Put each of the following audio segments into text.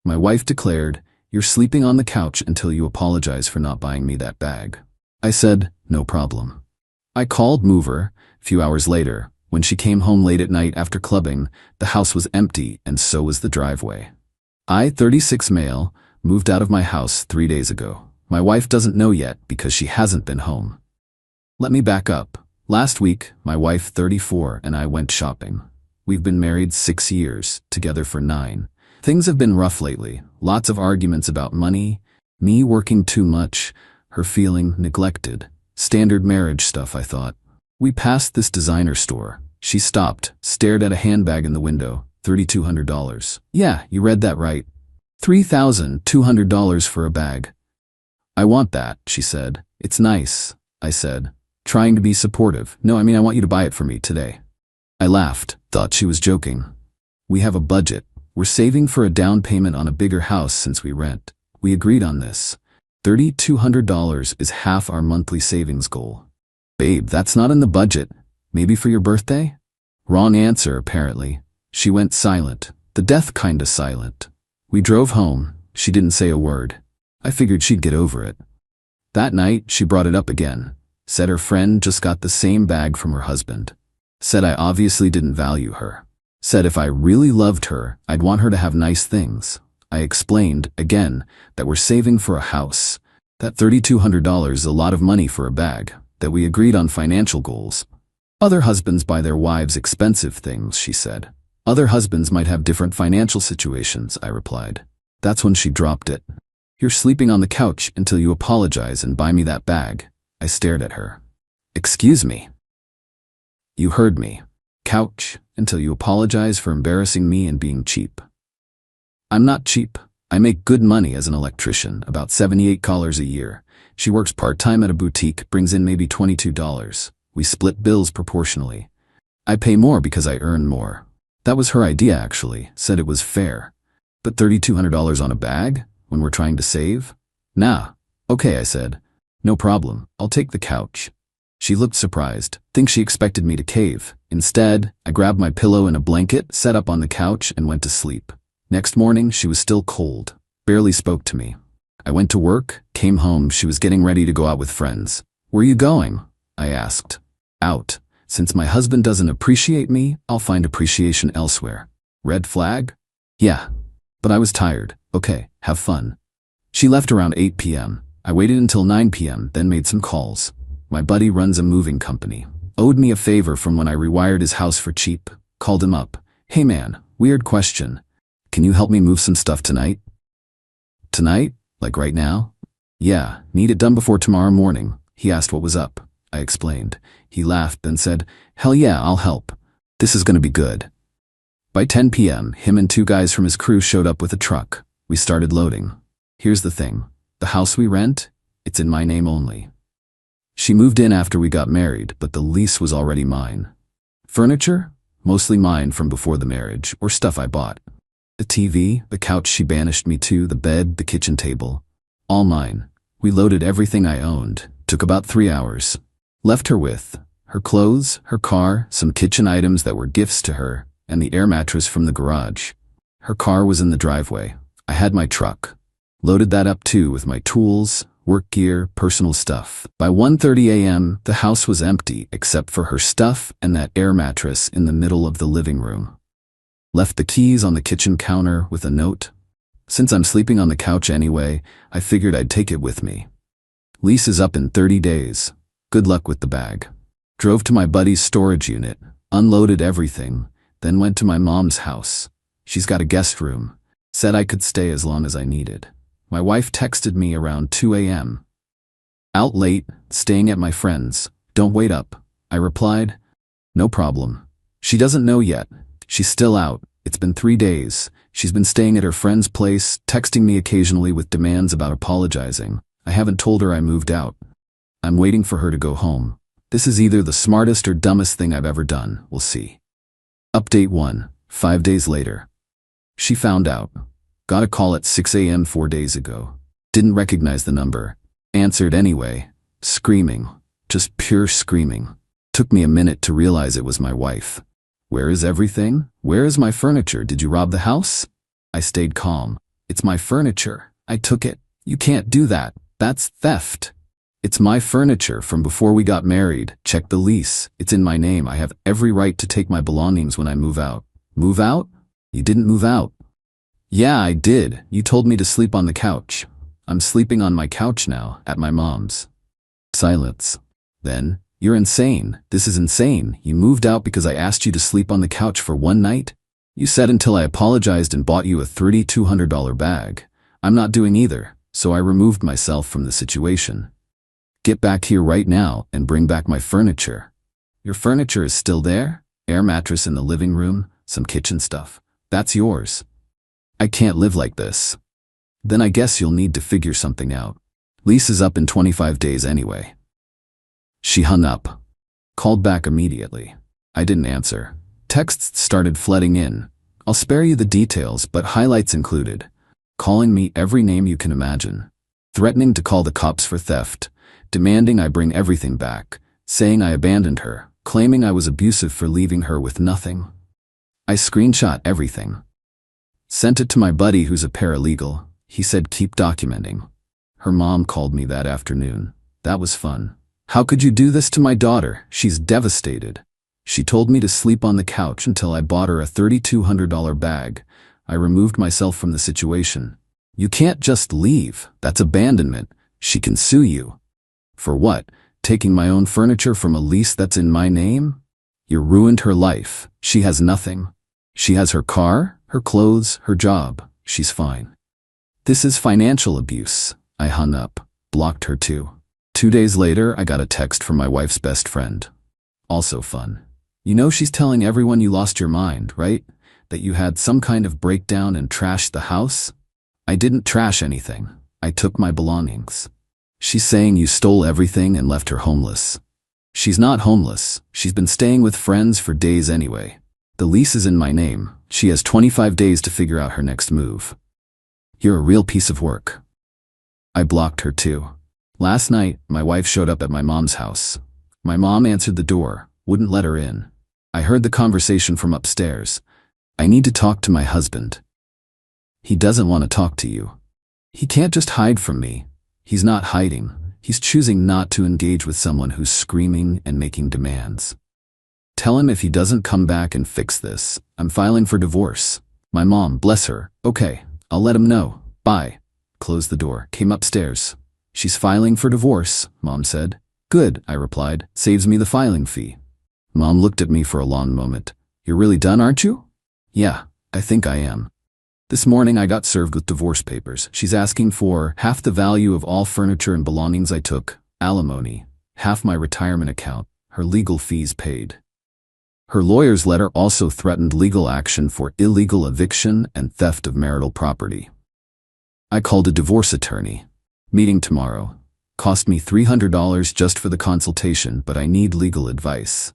My wife declared, "You're sleeping on the couch until you apologize for not buying me that bag." I said, "No problem." I called Mover. A few hours later, when she came home late at night after clubbing, the house was empty and so was the driveway. I, 36 male, moved out of my house 3 days ago. My wife doesn't know yet because she hasn't been home. Let me back up. Last week, my wife, 34, and I went shopping. We've been married 6 years, together for 9. Things have been rough lately. Lots of arguments about money, me working too much, her feeling neglected. Standard marriage stuff, I thought. We passed this designer store. She stopped, stared at a handbag in the window. $3,200. Yeah, you read that right. $3,200 for a bag. I want that, she said. It's nice, I said, trying to be supportive. No, I want you to buy it for me today. I laughed, thought she was joking. We have a budget. We're saving for a down payment on a bigger house since we rent. We agreed on this. $3,200 is half our monthly savings goal. Babe, that's not in the budget. Maybe for your birthday? Wrong answer, apparently. She went silent, the death kinda silent. We drove home. She didn't say a word. I figured she'd get over it. That night, she brought it up again. Said her friend just got the same bag from her husband. Said I obviously didn't value her. Said if I really loved her, I'd want her to have nice things. I explained, again, that we're saving for a house. That $3,200 is a lot of money for a bag. That we agreed on financial goals. Other husbands buy their wives expensive things, she said. Other husbands might have different financial situations, I replied. That's when she dropped it. You're sleeping on the couch until you apologize and buy me that bag. I stared at her. Excuse me. You heard me. Couch until you apologize for embarrassing me and being cheap. I'm not cheap. I make good money as an electrician, about $78 a year. She works part-time at a boutique, brings in maybe $22. We split bills proportionally. I pay more because I earn more. That was her idea, actually. Said it was fair. But $3,200 on a bag? When we're trying to save? Nah. Okay, I said. No problem. I'll take the couch. She looked surprised. Think she expected me to cave. Instead, I grabbed my pillow and a blanket, sat up on the couch, and went to sleep. Next morning, she was still cold. Barely spoke to me. I went to work, came home, she was getting ready to go out with friends. Where you going? I asked. Out. Since my husband doesn't appreciate me, I'll find appreciation elsewhere. Red flag? Yeah. But I was tired. Okay, have fun. She left around 8 p.m. I waited until 9 p.m., then made some calls. My buddy runs a moving company. Owed me a favor from when I rewired his house for cheap. Called him up. Hey man, weird question. Can you help me move some stuff tonight? Tonight? Like right now? Yeah, need it done before tomorrow morning. He asked what was up. I explained. He laughed, then said, Hell yeah, I'll help. This is gonna be good. By 10 p.m., him and 2 guys from his crew showed up with a truck. We started loading. Here's the thing. The house we rent, it's in my name only. She moved in after we got married, but the lease was already mine. Furniture? Mostly mine from before the marriage, or stuff I bought. The TV, the couch she banished me to, the bed, the kitchen table. All mine. We loaded everything I owned. Took about 3 hours. Left her with her clothes, her car, some kitchen items that were gifts to her, and the air mattress from the garage. Her car was in the driveway. I had my truck. Loaded that up too with my tools, work gear, personal stuff. By 1:30 a.m., the house was empty except for her stuff and that air mattress in the middle of the living room. Left the keys on the kitchen counter with a note. Since I'm sleeping on the couch anyway, I figured I'd take it with me. Lease is up in 30 days. Good luck with the bag. Drove to my buddy's storage unit, unloaded everything, then went to my mom's house. She's got a guest room. Said I could stay as long as I needed. My wife texted me around 2 a.m. Out late, staying at my friend's. Don't wait up. I replied. No problem. She doesn't know yet. She's still out. It's been 3 days. She's been staying at her friend's place, texting me occasionally with demands about apologizing. I haven't told her I moved out. I'm waiting for her to go home. This is either the smartest or dumbest thing I've ever done. We'll see. Update 1. 5 days later. She found out. Got a call at 6 a.m. 4 days ago. Didn't recognize the number. Answered anyway. Screaming. Just pure screaming. Took me a minute to realize it was my wife. Where is everything? Where is my furniture? Did you rob the house? I stayed calm. It's my furniture. I took it. You can't do that. That's theft. It's my furniture from before we got married. Check the lease. It's in my name. I have every right to take my belongings when I move out. Move out? You didn't move out. Yeah, I did. You told me to sleep on the couch. I'm sleeping on my couch now, at my mom's. Silence. Then, you're insane. This is insane. You moved out because I asked you to sleep on the couch for one night? You said until I apologized and bought you a $3,200 bag. I'm not doing either, so I removed myself from the situation. Get back here right now and bring back my furniture. Your furniture is still there? Air mattress in the living room, some kitchen stuff. That's yours. I can't live like this. Then I guess you'll need to figure something out. Lease is up in 25 days anyway. She hung up. Called back immediately. I didn't answer. Texts started flooding in. I'll spare you the details, but highlights included. Calling me every name you can imagine. Threatening to call the cops for theft. Demanding I bring everything back. Saying I abandoned her. Claiming I was abusive for leaving her with nothing. I screenshot everything. Sent it to my buddy who's a paralegal. He said keep documenting. Her mom called me that afternoon. That was fun. How could you do this to my daughter? She's devastated. She told me to sleep on the couch until I bought her a $3,200 bag. I removed myself from the situation. You can't just leave. That's abandonment. She can sue you. For what? Taking my own furniture from a lease that's in my name? You ruined her life. She has nothing. She has her car, her clothes, her job. She's fine. This is financial abuse. I hung up, blocked her too. 2 days later, I got a text from my wife's best friend. Also fun. You know she's telling everyone you lost your mind, right? That you had some kind of breakdown and trashed the house? I didn't trash anything. I took my belongings. She's saying you stole everything and left her homeless. She's not homeless. She's been staying with friends for days anyway. The lease is in my name. She has 25 days to figure out her next move. You're a real piece of work. I blocked her too. Last night, my wife showed up at my mom's house. My mom answered the door, wouldn't let her in. I heard the conversation from upstairs. I need to talk to my husband. He doesn't want to talk to you. He can't just hide from me. He's not hiding. He's choosing not to engage with someone who's screaming and making demands. Tell him if he doesn't come back and fix this, I'm filing for divorce. My mom, bless her. Okay, I'll let him know. Bye. Closed the door, came upstairs. She's filing for divorce, Mom said. Good, I replied. Saves me the filing fee. Mom looked at me for a long moment. You're really done, aren't you? Yeah, I think I am. This morning I got served with divorce papers. She's asking for half the value of all furniture and belongings I took, alimony, half my retirement account, her legal fees paid. Her lawyer's letter also threatened legal action for illegal eviction and theft of marital property. I called a divorce attorney. Meeting tomorrow. Cost me $300 just for the consultation, but I need legal advice.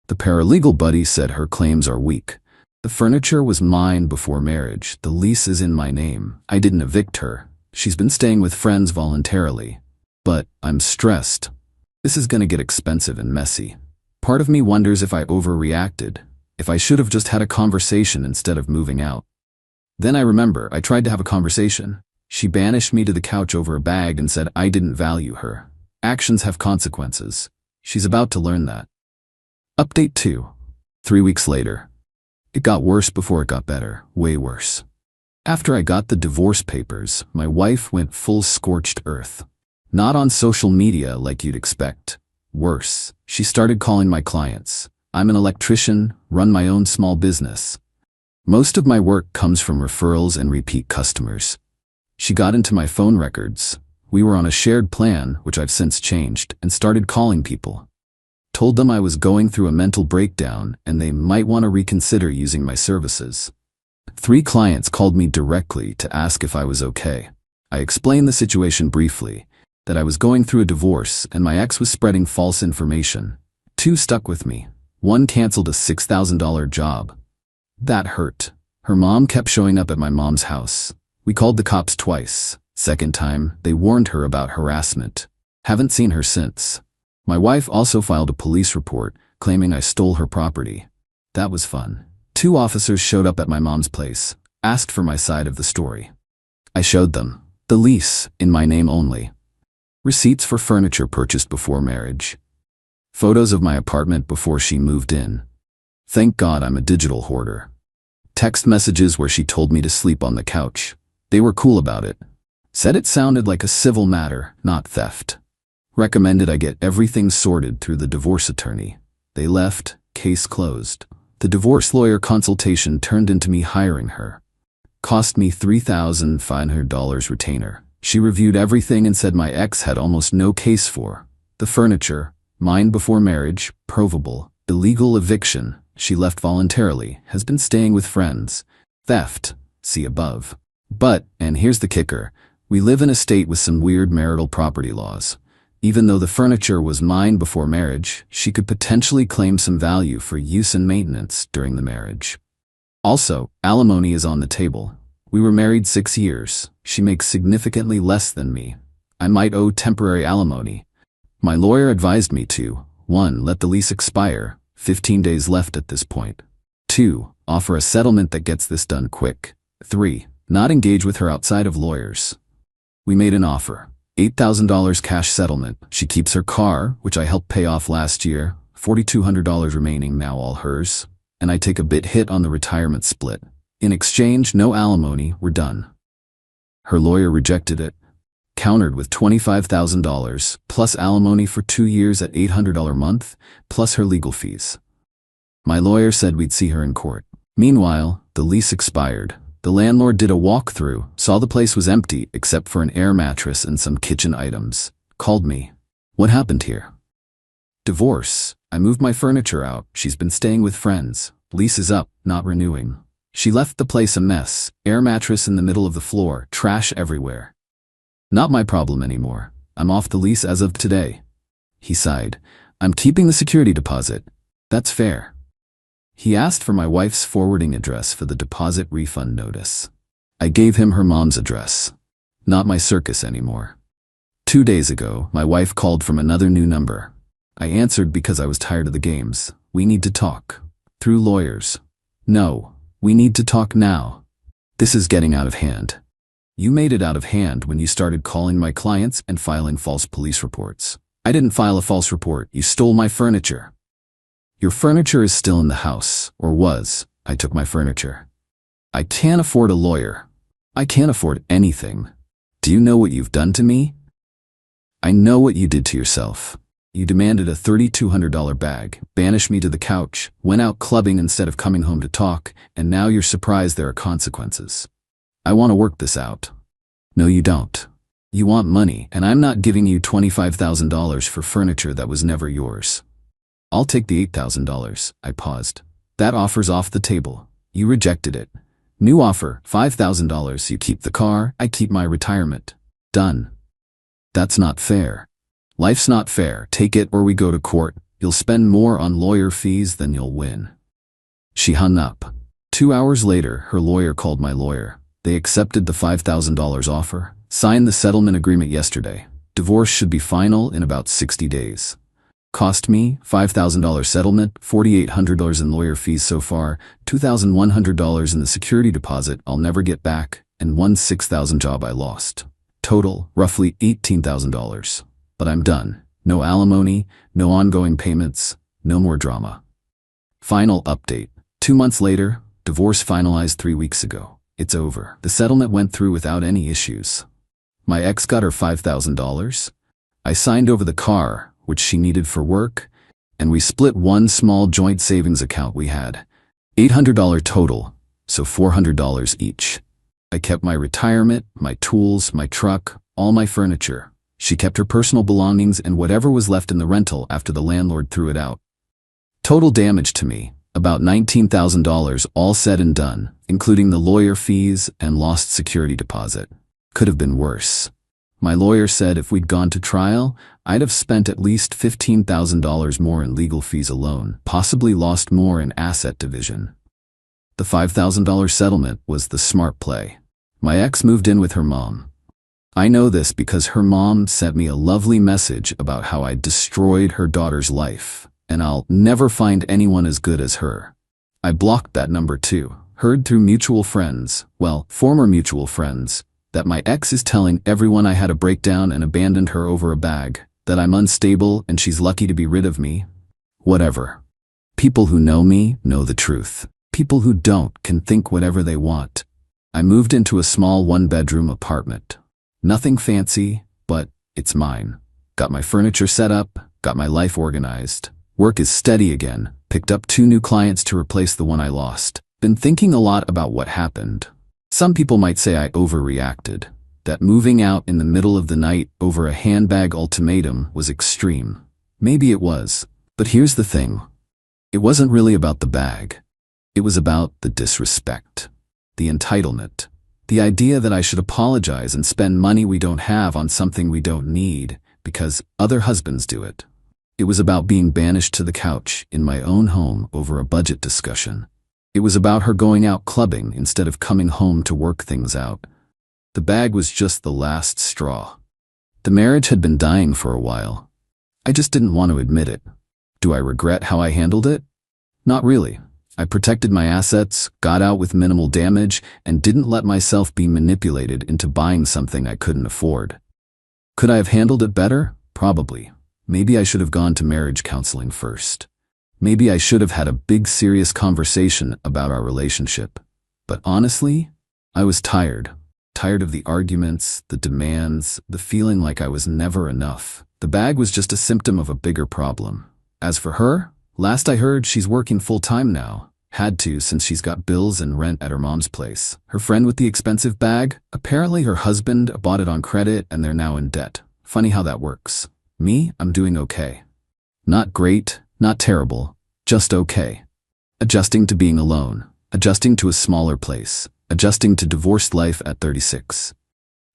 The paralegal buddy said her claims are weak. The furniture was mine before marriage. The lease is in my name. I didn't evict her. She's been staying with friends voluntarily. But I'm stressed. This is gonna get expensive and messy. Part of me wonders if I overreacted, if I should have just had a conversation instead of moving out. Then I remember I tried to have a conversation. She banished me to the couch over a bag and said I didn't value her. Actions have consequences. She's about to learn that. Update 2. 3 weeks later. It got worse before it got better, way worse. After I got the divorce papers, my wife went full scorched earth. Not on social media like you'd expect. Worse, she started calling my clients. I'm an electrician, run my own small business. Most of my work comes from referrals and repeat customers. She got into my phone records. We were on a shared plan, which I've since changed, and started calling people. Told them I was going through a mental breakdown and they might want to reconsider using my services. 3 clients called me directly to ask if I was okay. I explained the situation briefly, that I was going through a divorce and my ex was spreading false information. 2 stuck with me. 1 canceled a $6,000 job. That hurt. Her mom kept showing up at my mom's house. We called the cops twice. Second time, they warned her about harassment. Haven't seen her since. My wife also filed a police report, claiming I stole her property. That was fun. 2 officers showed up at my mom's place, asked for my side of the story. I showed them. The lease, in my name only. Receipts for furniture purchased before marriage. Photos of my apartment before she moved in. Thank God I'm a digital hoarder. Text messages where she told me to sleep on the couch. They were cool about it. Said it sounded like a civil matter, not theft. Recommended I get everything sorted through the divorce attorney. They left, case closed. The divorce lawyer consultation turned into me hiring her. Cost me $3,500 retainer. She reviewed everything and said my ex had almost no case for. The furniture, mine before marriage, provable. Illegal eviction, she left voluntarily, has been staying with friends. Theft, see above. But, and here's the kicker, we live in a state with some weird marital property laws. Even though the furniture was mine before marriage, she could potentially claim some value for use and maintenance during the marriage. Also, alimony is on the table. We were married 6 years. She makes significantly less than me. I might owe temporary alimony. My lawyer advised me to 1. Let the lease expire, 15 days left at this point. 2. Offer a settlement that gets this done quick. 3. Not engage with her outside of lawyers. We made an offer. $8,000 cash settlement. She keeps her car, which I helped pay off last year, $4,200 remaining, now all hers, and I take a bit hit on the retirement split. In exchange, no alimony, we're done. Her lawyer rejected it, countered with $25,000, plus alimony for 2 years at $800 a month, plus her legal fees. My lawyer said we'd see her in court. Meanwhile, the lease expired. The landlord did a walkthrough, saw the place was empty except for an air mattress and some kitchen items. Called me. What happened here? Divorce. I moved my furniture out. She's been staying with friends. Lease is up, not renewing. She left the place a mess. Air mattress in the middle of the floor, trash everywhere. Not my problem anymore. I'm off the lease as of today. He sighed. I'm keeping the security deposit. That's fair. He asked for my wife's forwarding address for the deposit refund notice. I gave him her mom's address. Not my circus anymore. 2 days ago, my wife called from another new number. I answered because I was tired of the games. We need to talk. Through lawyers. No, we need to talk now. This is getting out of hand. You made it out of hand when you started calling my clients and filing false police reports. I didn't file a false report. You stole my furniture. Your furniture is still in the house, or was. I took my furniture. I can't afford a lawyer. I can't afford anything. Do you know what you've done to me? I know what you did to yourself. You demanded a $3,200 bag, banished me to the couch, went out clubbing instead of coming home to talk, and now you're surprised there are consequences. I want to work this out. No, you don't. You want money, and I'm not giving you $25,000 for furniture that was never yours. I'll take the $8,000. I paused. That offer's off the table. You rejected it. New offer, $5,000. You keep the car, I keep my retirement. Done. That's not fair. Life's not fair. Take it or we go to court. You'll spend more on lawyer fees than you'll win. She hung up. 2 hours later, her lawyer called my lawyer. They accepted the $5,000 offer, signed the settlement agreement yesterday. Divorce should be final in about 60 days. Cost me $5,000 settlement, $4,800 in lawyer fees so far, $2,100 in the security deposit I'll never get back, and one $6,000 job I lost. Total, roughly $18,000. But I'm done. No alimony, no ongoing payments, no more drama. Final update. 2 months later, divorce finalized 3 weeks ago. It's over. The settlement went through without any issues. My ex got her $5,000. I signed over the car, which she needed for work, and we split one small joint savings account we had. $800 total, so $400 each. I kept my retirement, my tools, my truck, all my furniture. She kept her personal belongings and whatever was left in the rental after the landlord threw it out. Total damage to me, about $19,000 all said and done, including the lawyer fees and lost security deposit. Could have been worse. My lawyer said if we'd gone to trial, I'd have spent at least $15,000 more in legal fees alone, possibly lost more in asset division. The $5,000 settlement was the smart play. My ex moved in with her mom. I know this because her mom sent me a lovely message about how I destroyed her daughter's life, and I'll never find anyone as good as her. I blocked that number too, heard through mutual friends, well, former mutual friends, That my ex is telling everyone I had a breakdown and abandoned her over a bag, that I'm unstable and she's lucky to be rid of me. Whatever. People who know me know the truth. People who don't can think whatever they want. I moved into a small one-bedroom apartment. Nothing fancy, but it's mine. Got my furniture set up, got my life organized. Work is steady again. Picked up 2 new clients to replace the one I lost. Been thinking a lot about what happened. Some people might say I overreacted. That moving out in the middle of the night over a handbag ultimatum was extreme. Maybe it was. But here's the thing. It wasn't really about the bag. It was about the disrespect. The entitlement. The idea that I should apologize and spend money we don't have on something we don't need because other husbands do it. It was about being banished to the couch in my own home over a budget discussion. It was about her going out clubbing instead of coming home to work things out. The bag was just the last straw. The marriage had been dying for a while. I just didn't want to admit it. Do I regret how I handled it? Not really. I protected my assets, got out with minimal damage, and didn't let myself be manipulated into buying something I couldn't afford. Could I have handled it better? Probably. Maybe I should have gone to marriage counseling first. Maybe I should have had a big serious conversation about our relationship. But honestly, I was tired. Tired of the arguments, the demands, the feeling like I was never enough. The bag was just a symptom of a bigger problem. As for her, last I heard, she's working full-time now. Had to since she's got bills and rent at her mom's place. Her friend with the expensive bag, apparently her husband bought it on credit and they're now in debt. Funny how that works. Me, I'm doing okay. Not great, not terrible, just okay. Adjusting to being alone, adjusting to a smaller place, adjusting to divorced life at 36.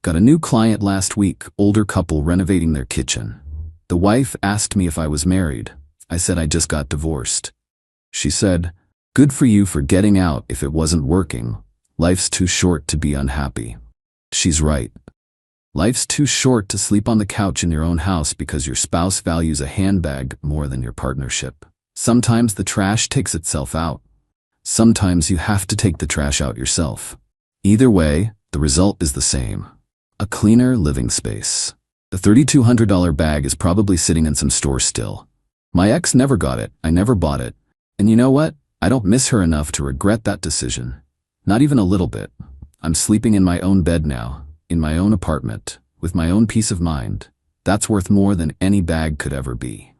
Got a new client last week, older couple renovating their kitchen. The wife asked me if I was married. I said I just got divorced. She said, "Good for you for getting out if it wasn't working. Life's too short to be unhappy." She's right. Life's too short to sleep on the couch in your own house because your spouse values a handbag more than your partnership. Sometimes the trash takes itself out. Sometimes you have to take the trash out yourself. Either way, the result is the same. A cleaner living space. The $3,200 bag is probably sitting in some store still. My ex never got it, I never bought it. And you know what? I don't miss her enough to regret that decision. Not even a little bit. I'm sleeping in my own bed now, in my own apartment, with my own peace of mind. That's worth more than any bag could ever be.